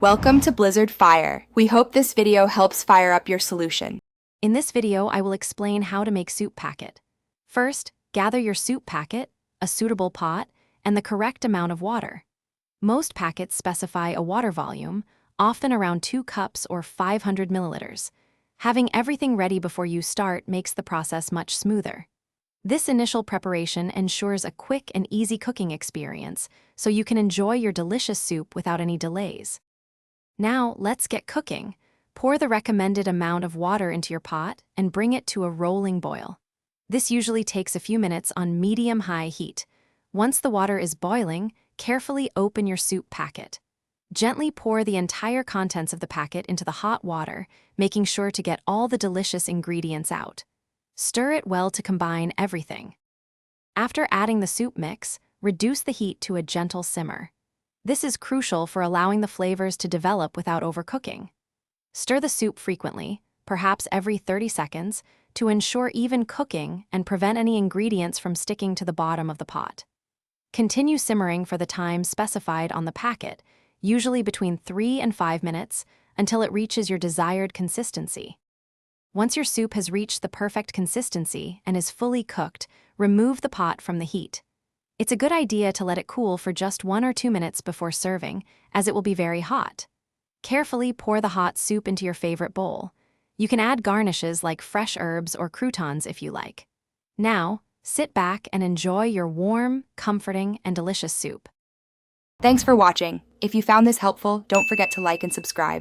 Welcome to Blizzard Fire. We hope this video helps fire up your solution. In this video, I will explain how to make soup packet. First, gather your soup packet, a suitable pot, and the correct amount of water. Most packets specify a water volume, often around 2 cups or 500 milliliters. Having everything ready before you start makes the process much smoother. This initial preparation ensures a quick and easy cooking experience, so you can enjoy your delicious soup without any delays. Now, let's get cooking. Pour the recommended amount of water into your pot and bring it to a rolling boil. This usually takes a few minutes on medium-high heat. Once the water is boiling, carefully open your soup packet. Gently pour the entire contents of the packet into the hot water, making sure to get all the delicious ingredients out. Stir it well to combine everything. After adding the soup mix, reduce the heat to a gentle simmer. This is crucial for allowing the flavors to develop without overcooking. Stir the soup frequently, perhaps every 30 seconds, to ensure even cooking and prevent any ingredients from sticking to the bottom of the pot. Continue simmering for the time specified on the packet, usually between 3 and 5 minutes, until it reaches your desired consistency. Once your soup has reached the perfect consistency and is fully cooked, remove the pot from the heat. It's a good idea to let it cool for just 1 or 2 minutes before serving, as it will be very hot. Carefully pour the hot soup into your favorite bowl. You can add garnishes like fresh herbs or croutons if you like. Now, sit back and enjoy your warm, comforting, and delicious soup. Thanks for watching. If you found this helpful, don't forget to like and subscribe.